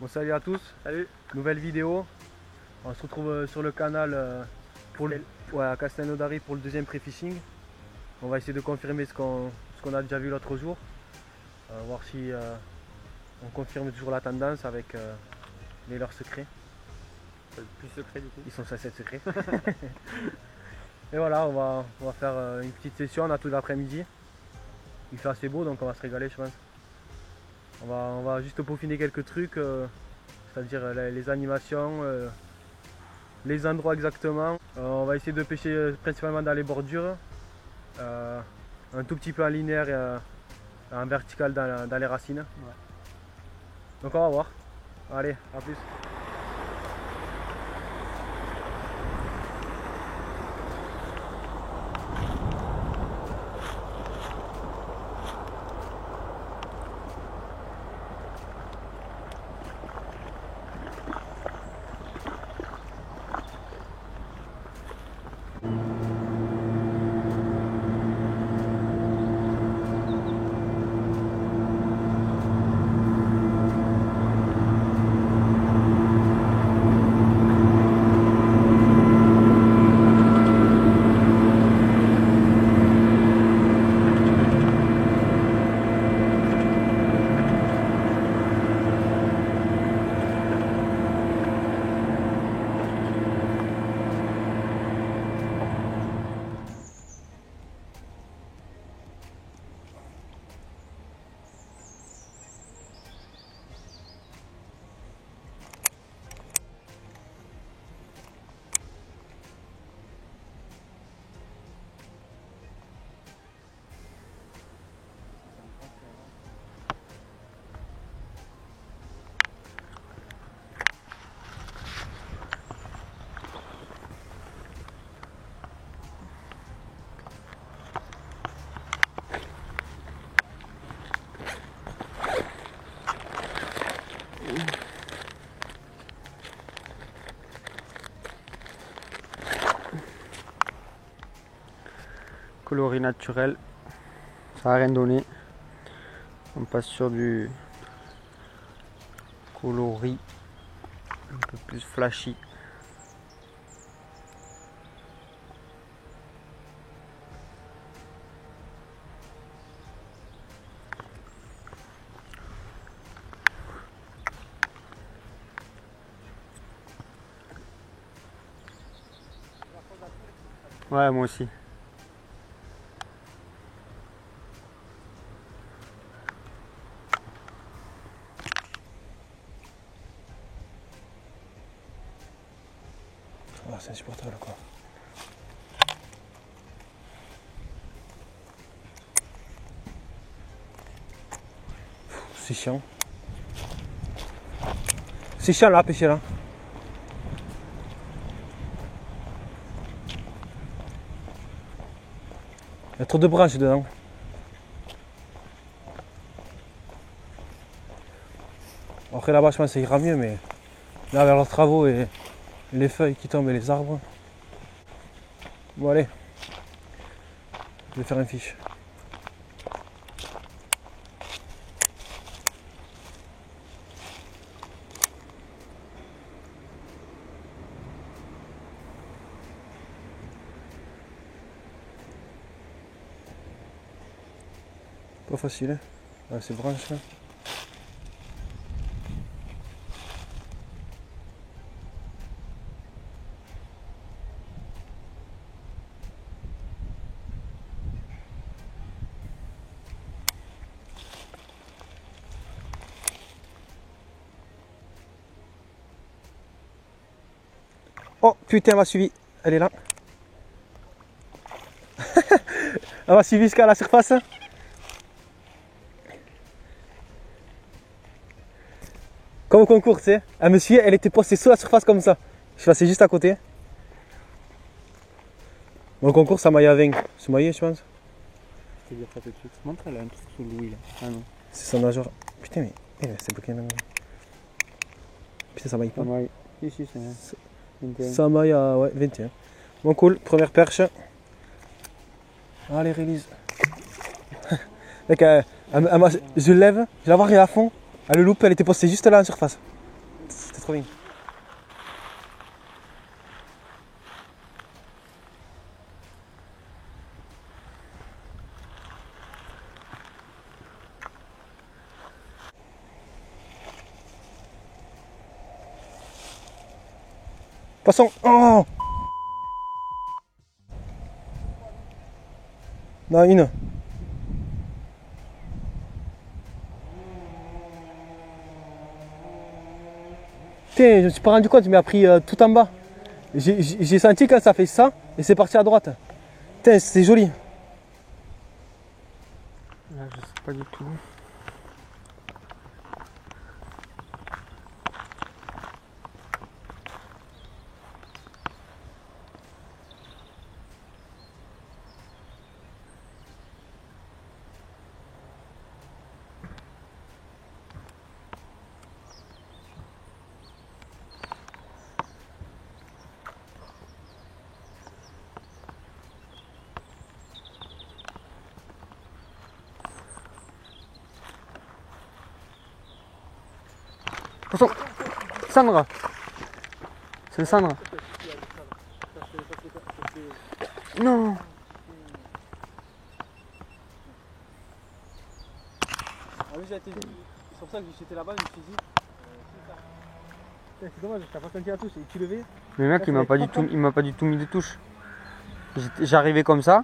Bon, salut à tous, Salut. nouvelle vidéo. On se retrouve sur le canal à Castelnaudary pour le deuxième pré-fishing. On va essayer de confirmer ce qu'on a déjà vu l'autre jour. Voir si on confirme toujours la tendance avec les leurres secrets. Le plus secret du coup. Ils sont censés être secrets. Et voilà, on va faire une petite session, on a tout l'après-midi. Il fait assez beau donc on va se régaler je pense. On va juste peaufiner quelques trucs, c'est-à-dire les animations, les endroits exactement. On va essayer de pêcher principalement dans les bordures, un tout petit peu en linéaire et en vertical dans les racines. Ouais. Donc on va voir. Allez, à plus. Coloris naturel, ça n'a rien donné. On passe sur du coloris un peu plus flashy. Ouais, moi aussi. Oh, c'est insupportable quoi. C'est chiant. C'est chiant là à pêcher là. Il y a trop de branches dedans. Après là-bas je pense que ça ira mieux mais là avec leurs travaux et les feuilles qui tombent et les arbres. Bon allez. Je vais faire un fiche. Pas facile, hein. Ces branches là. Oh putain, elle m'a suivi, elle est là. Elle m'a suivi jusqu'à la surface. Comme au concours, tu sais. Elle me suit, elle était postée sous la surface comme ça. Je suis passé juste à côté. Dans le concours, ça maille à 20. C'est maillé, je pense. Je vais dire ça tout de suite. Montre, elle a un truc sous l'ouïe là. Ah non. C'est son nageur. Putain, mais c'est bloqué maintenant. Putain, ça maille pas. Ouais. Ici, c'est 21. Ça maille à ouais, 21. Bon, cool. Première perche. Allez, release. Mec, je lève, je la vois arriver à fond. Elle le loupe, elle était postée juste là en surface. c'était trop bien. Poisson! Oh! Non, une. Putain, je me suis pas rendu compte, il m'a pris tout en bas. J'ai senti quand ça fait ça et c'est parti à droite. Putain, c'est joli. Là, je sais pas du tout. Poisson! Sandra! C'est une Sandra! Non! Ah oui, c'est pour ça que j'étais là-bas, je me suis dit. C'est dommage, t'as pas senti la touche, et tu levais. Le mec il m'a pas du tout mis de touche. J'arrivais comme ça,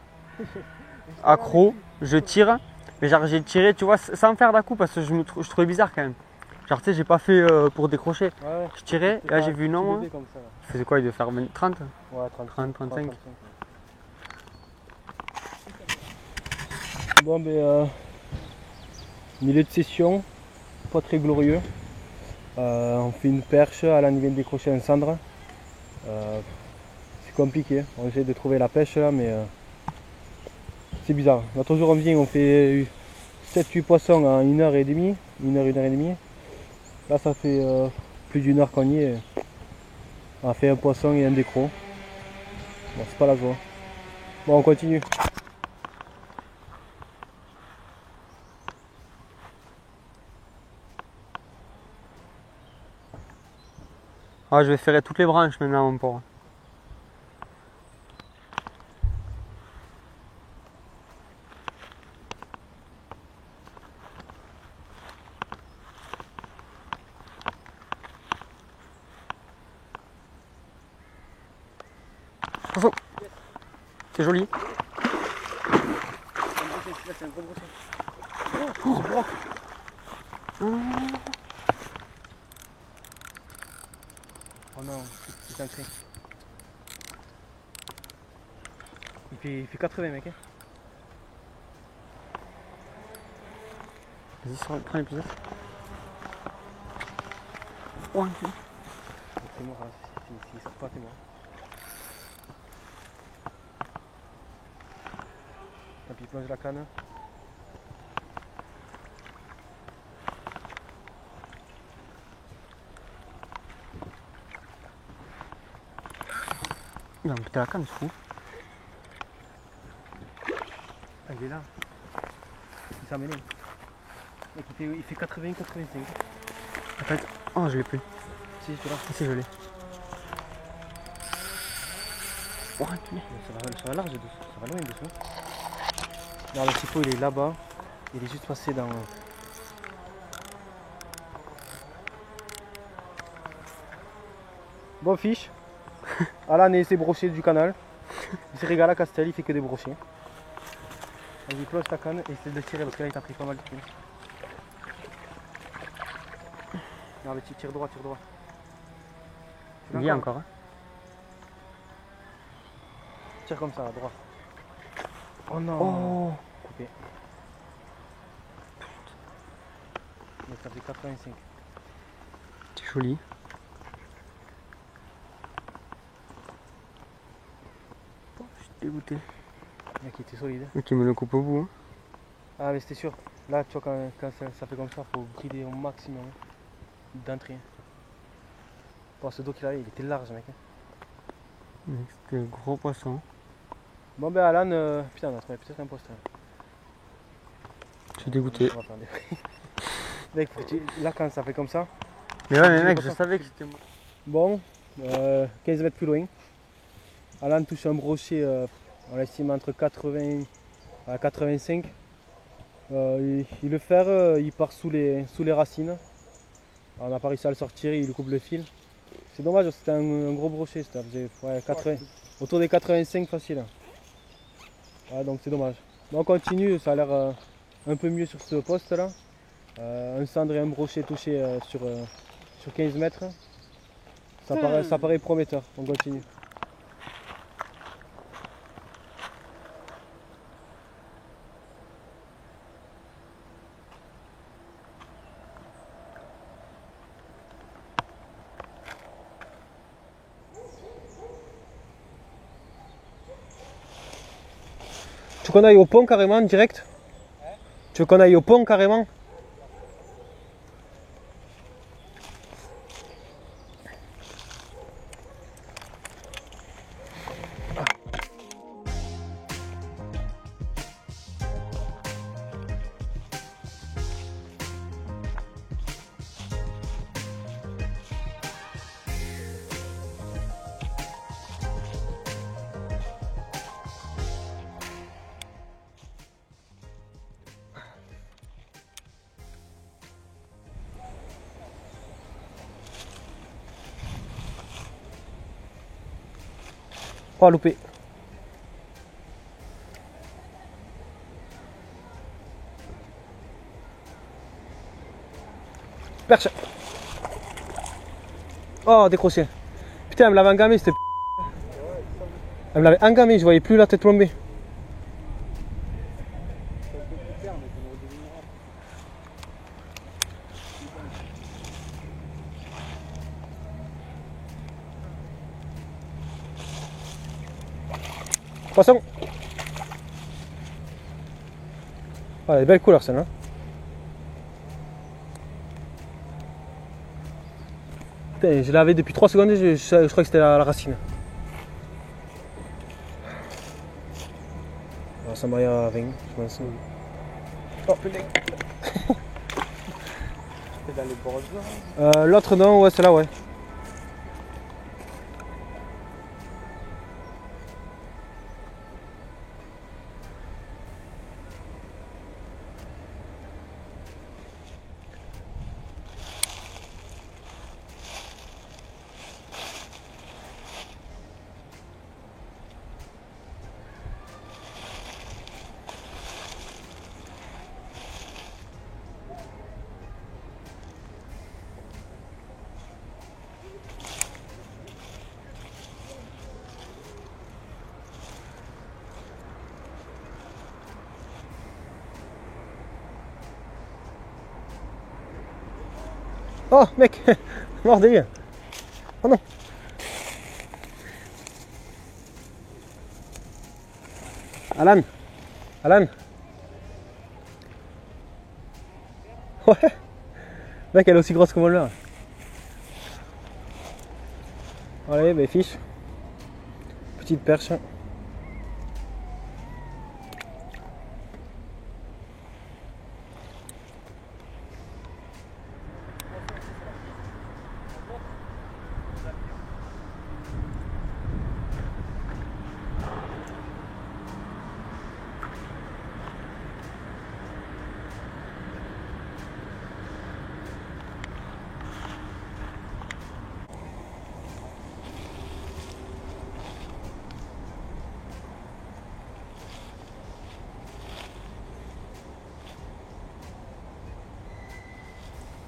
accro, je tire, mais genre j'ai tiré tu vois sans faire d'à-coup parce que je trouvais bizarre quand même. Genre tu sais j'ai pas fait pour décrocher. Ouais. Je tirais, et là j'ai vu non. Comme ça, Il faisait quoi, il devait faire 30? Ouais, 30, 35. Bon ben milieu de session, pas très glorieux. On fait une perche, Alan vient de décrocher un cendre. C'est compliqué, on essaie de trouver la pêche là mais c'est bizarre. L'autre jour on vient, on fait 7-8 poissons en 1h30, 1h30. Là ça fait plus d'une heure qu'on y est. On a fait un poisson et un décro. Bon, c'est pas la joie. Bon, on continue. Ah, je vais ferrer toutes les branches maintenant mon pauvre. Poisson! C'est joli. Oh non, c'est un cri. Il fait 80 mec. Hein. Vas-y, prends l'épisode. Oh, C'est mort, hein. S'il sort pas, c'est mort. Et puis il plonge la canne. il va me péter la canne, c'est fou. Ah, il est là. Il s'en m'énerve. Il fait 80, 85. Attends, oh je l'ai plus. Si, tu l'as. Si, je l'ai. Oh, ça va large dessous, ça va loin dessous. Non, le typo il est là-bas. Il est juste passé dans. Bon fiche. Alan et ses brochets du canal. Il se régale à Castel, il fait que des brochets. Vas-y, plonge ta canne et essaie de tirer parce que là il t'a pris pas mal de trucs. Non, mais tire droit, tire droit. Il y a encore. Hein. Tire comme ça, à droite. Oh non. Oh. Coupé. Mais ça fait 85. C'est joli. Oh, je suis dégoûté. Le mec il était solide. Et qui me le coupe au bout. Hein. Ah mais c'était sûr. Là tu vois quand ça fait comme ça, faut brider au maximum d'entrée. Bon ce dos qu'il avait, il était large mec. C'était gros poisson. Bon ben Alan, putain on a trouvé peut-être un poste. Je suis dégoûté. Mec, là quand ça fait comme ça, Mais ouais, mais mec, je savais que c'était moi. Bon, 15 mètres plus loin. Alan touche un brochet, on l'estime entre 80 à 85. Il le fer, il part sous les racines. Alors, on n'a pas réussi à le sortir, il lui coupe le fil. C'est dommage, c'était un gros brochet, ça faisait ouais, 80, autour des 85 facile. Ouais, donc c'est dommage. Donc on continue, ça a l'air un peu mieux sur ce poste là. Un cendre et un brochet touché sur 15 mètres. Ça paraît prometteur, on continue. Tu veux qu'on aille au pont carrément, direct? Tu veux qu'on aille au pont carrément? Oh, loupé. Perche. Oh, décroché. Putain, elle me l'avait engamé, c'était. Elle me l'avait engamé, je voyais plus la tête plombée. Poisson. Oh, elle est belle couleur celle-là. Putain, je l'avais depuis 3 secondes et je crois que c'était la racine. Oh, ça m'a à 20, je pense. Oh putain. C'est dans les bords. L'autre non, ouais, celle-là, ouais. Oh mec, mort délire. Oh non. Alan. Alan. Ouais. Mec, elle est aussi grosse que moi là. Allez, ben fiche. Petite perche.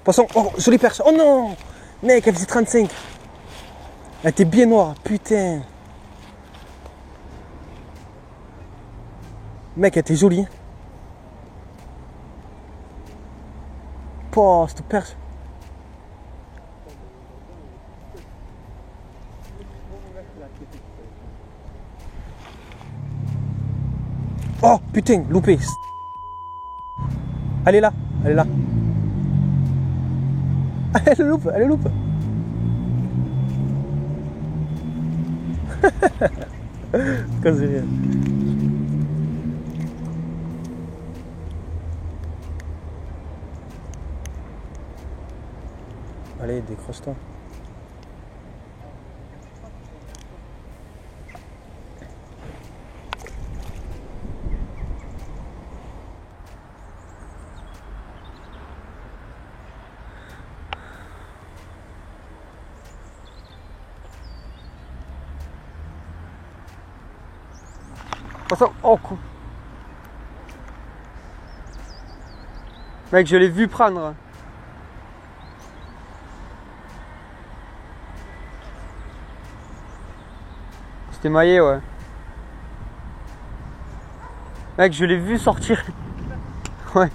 Poisson, oh, jolie perche. Oh non. Mec, elle faisait 35. Elle était bien noire, putain. Mec, elle était jolie. Oh, cette perche. Oh, putain, loupé. Elle est là, elle est là. Elle loupe, elle loupe. Quand c'est rien. Allez, décroche-toi. Attention, oh coup. Mec, je l'ai vu prendre. C'était maillé, ouais. Mec, je l'ai vu sortir. Ouais.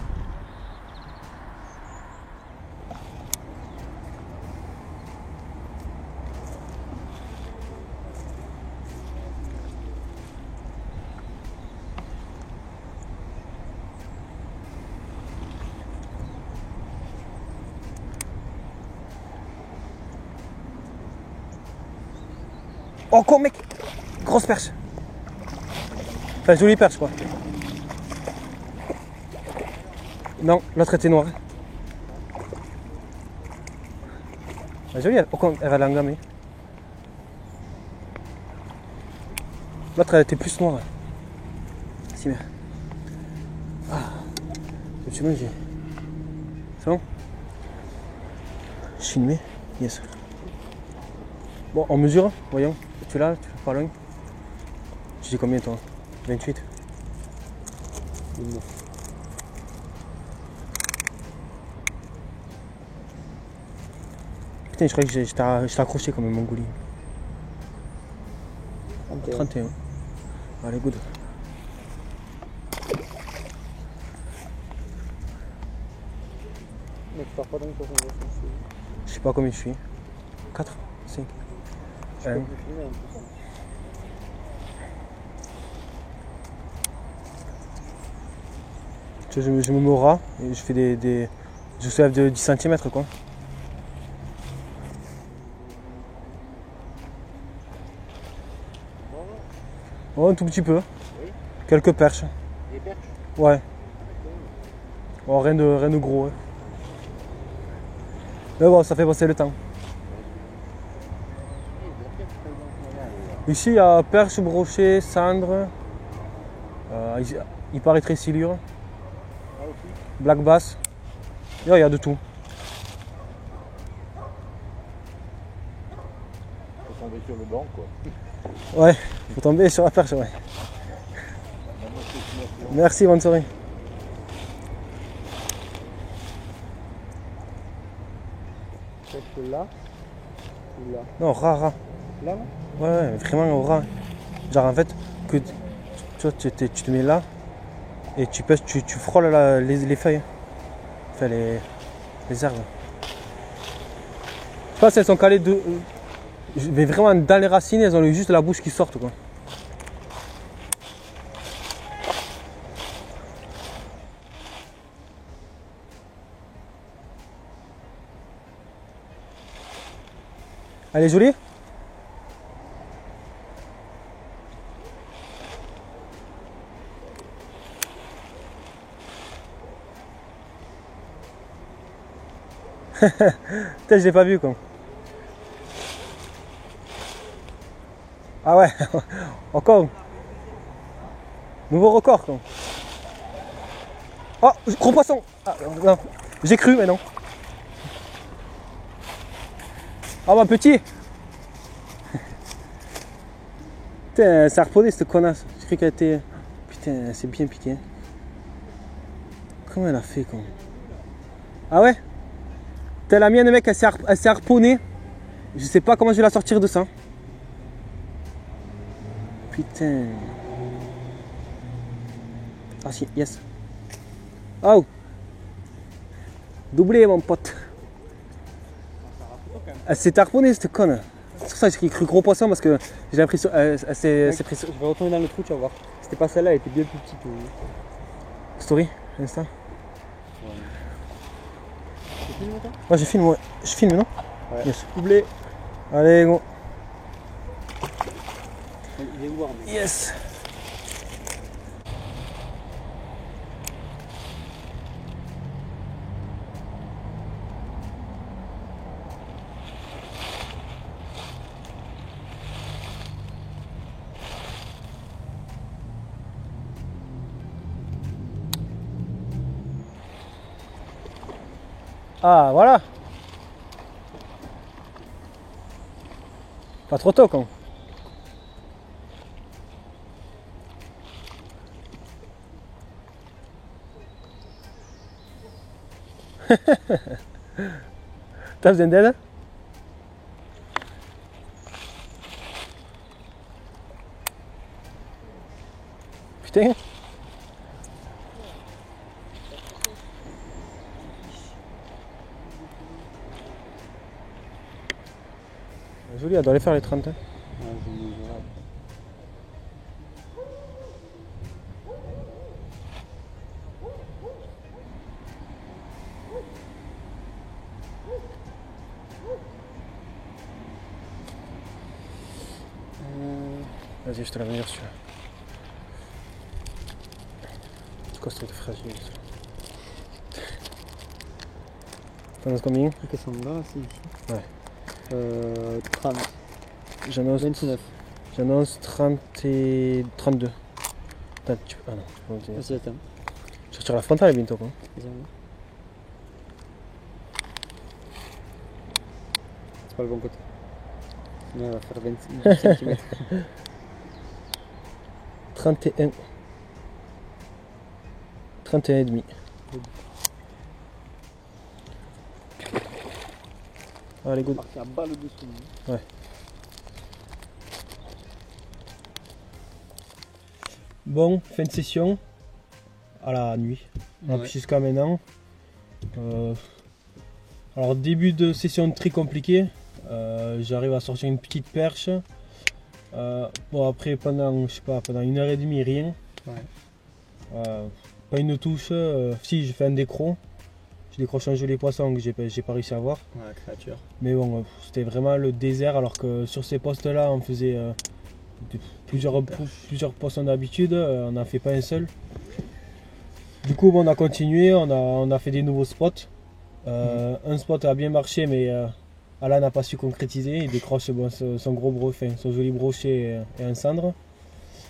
Oh, quoi, mec? Grosse perche. Enfin, jolie perche, quoi. Non, l'autre était noire. Ah, jolie, elle va l'engamer. L'autre, elle était plus noire. Si, merde. Ah, je me suis mangé. C'est bon? Je suis filmé. Yes. Bon, on mesure, voyons. Tu es là, tu es pas loin. Tu dis combien toi? 28. Putain, je croyais que j'étais accroché comme un mongolien. 31. Allez, good. Mais tu pars pas dans le Je sais pas combien je suis. 4, 5. Je peux plus filmer un peu. Je me mets au ras et je fais je soulève de 10 cm quoi. Oh, un tout petit peu. Oui. Quelques perches. Des perches? Ouais. Oh, rien de gros. Ouais. Mais bon, ça fait passer le temps. Ici, il y a perche, brochet, cendre. Il paraît très silure. Black bass. Il y a de tout. Faut tomber sur le banc quoi. Ouais, faut tomber sur la perche, ouais. Merci, bonne soirée. Peut-être là ou là? Non, ras, ras. Là, là? Ouais, vraiment au ras. Genre en fait, que tu vois, tu te mets là et tu pèses, tu frôles les feuilles. Enfin, les herbes. Je sais pas si elles sont calées mais vraiment dans les racines, elles ont juste la bouche qui sort quoi. Elle est jolie? Putain, je l'ai pas vu quoi. Ah ouais, encore. Nouveau record quoi. Oh, gros poisson. Ah, non. J'ai cru mais non. Ah bah petit. Putain, ça a harponné cette connasse. J'ai cru qu'elle était... Putain, c'est bien piqué. Comment elle a fait quoi? Ah ouais? T'as la mienne mec, elle s'est harponnée. Je sais pas comment je vais la sortir de ça. Putain. Ah si, yes. Oh. Doublé mon pote. Elle s'est harponnée cette conne. C'est pour ça que j'ai cru gros poisson parce que j'ai l'impression elle s'est pris sur... Je vais retourner dans le trou, tu vas voir. C'était pas celle-là, elle était bien plus petite. Story, Insta. Tu filmes toi? Ouais, je filme, ouais. Je filme, non? Ouais. Yes. Doublé. Allez, go. Viens voir. Yes. Ah, voilà. Pas trop tôt, con. T'as besoin d'aide? Putain. Joli, elle doit les faire les 30. Hein. Vas-y, je te la meilleure celui-là. C'est quoi ce truc de fragile ça? T'en as combien? Qu'elles sont là, c'est ici. Ouais. 30. J'annonce 29. J'annonce 30 et 32. Attends, ah non, tu peux me dire. Vas-y, attends. Je retire la frontale bientôt quoi. C'est pas le bon côté. Sinon, elle va faire 20 cm. 31. 31 et demi. Allez, good. Il y a balle dessous. Ouais. Bon, fin de session à la nuit. Ouais. Jusqu'à maintenant. Alors début de session très compliqué. J'arrive à sortir une petite perche. Bon après pendant je sais pas pendant 1h30 rien. Ouais. Pas une touche. Si je fais un décro. Je décroche un joli poisson que j'ai pas réussi à avoir. Ouais, créature. Mais bon, c'était vraiment le désert alors que sur ces postes là on faisait plusieurs poissons d'habitude, on n'en fait pas un seul. Du coup bon, on a continué, on a fait des nouveaux spots. Un spot a bien marché mais Alain n'a pas su concrétiser, il décroche bon, son gros brochet, son joli brochet et un cendre.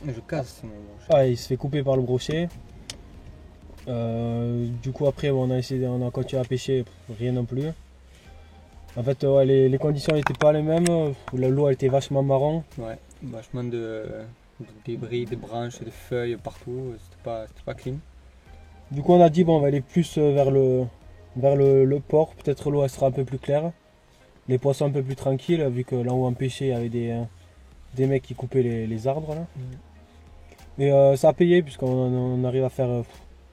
Je casse mon brochet. Ah, il se fait couper par le brochet. Du coup après bon, on a continué à pêcher, rien non plus. En fait ouais, les conditions n'étaient pas les mêmes, l'eau était vachement marron. Ouais, vachement de débris, de branches, de feuilles partout, c'était pas clean. Du coup on a dit bon on va aller plus vers le port, peut-être l'eau elle sera un peu plus claire. Les poissons un peu plus tranquilles, vu que là où on pêchait il y avait des mecs qui coupaient les arbres là. Et ça a payé puisqu'on arrive à faire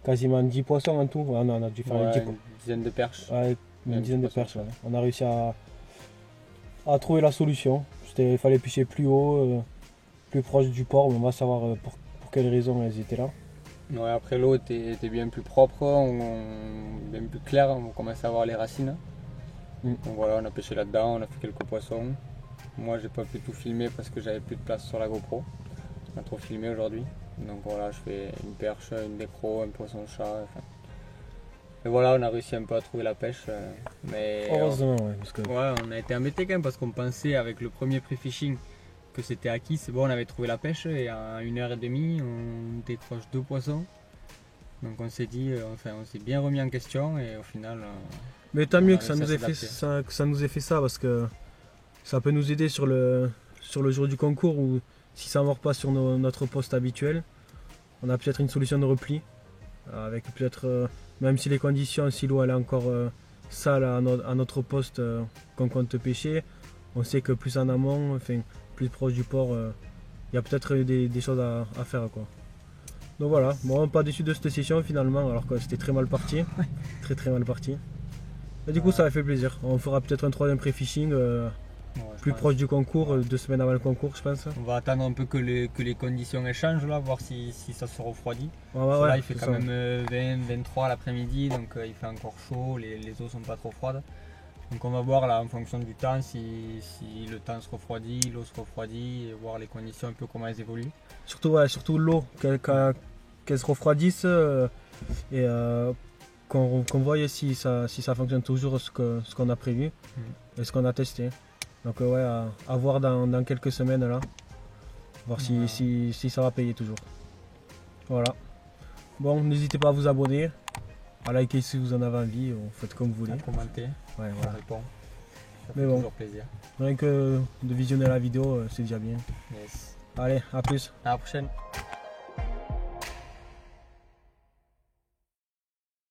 quasiment 10 poissons en tout. Ouais, non, on a dû faire Une dizaine de perches. ouais, une Même dizaine de 10 perches. poissons. Ouais. On a réussi à trouver la solution. Il fallait pêcher plus haut, plus proche du port, mais on va savoir pour quelles raisons elles étaient là. Ouais, après l'eau était bien plus propre, bien plus claire, on commençait à voir les racines. Donc voilà, on a pêché là-dedans, on a fait quelques poissons. Moi j'ai pas pu tout filmer parce que j'avais plus de place sur la GoPro. On a trop filmé aujourd'hui. Donc voilà, je fais une perche, une décro, un poisson-chat. Enfin. Et voilà, on a réussi un peu à trouver la pêche. Mais Heureusement, ouais, parce que ouais, on a été embêtés quand même parce qu'on pensait avec le premier pré-fishing que c'était acquis. C'est bon, on avait trouvé la pêche et en 1h30, on décroche 2 poissons. Donc on s'est dit, enfin on s'est bien remis en question et au final. mais tant mieux que ça réussi nous à ait fait s'adapter. ça, que ça nous ait fait ça parce que ça peut nous aider sur le jour du concours ou si ça ne mord pas sur notre poste habituel, on a peut-être une solution de repli avec peut-être même si les conditions, si l'eau elle est encore sale à notre poste qu'on compte pêcher, on sait que plus en amont, enfin plus proche du port, il y a peut-être des choses à faire quoi. Donc voilà, bon, pas déçu de cette session finalement alors que c'était très mal parti, très mal parti. Et du coup ça a fait plaisir. On fera peut-être un troisième pré-fishing plus proche du concours, 2 semaines avant le concours je pense. On va attendre un peu que les conditions elles changent là, voir si ça se refroidit. Ouais, Là il fait c'est quand ça. même 20-23 l'après-midi, donc il fait encore chaud, les eaux sont pas trop froides. Donc on va voir là en fonction du temps si le temps se refroidit, l'eau se refroidit, et voir les conditions un peu comment elles évoluent. Surtout l'eau, qu'elle se refroidisse et qu'on voie si ça fonctionne toujours ce qu'on a prévu et ce qu'on a testé. Donc ouais, à voir dans quelques semaines là, voir si ça va payer toujours. Voilà. Bon, n'hésitez pas à vous abonner, à liker si vous en avez envie, ou faites comme vous voulez. À commenter, Ouais, on voilà. répond. Ça Mais fait bon. toujours plaisir. Rien que de visionner la vidéo, c'est déjà bien. Yes. Allez, à plus. À la prochaine.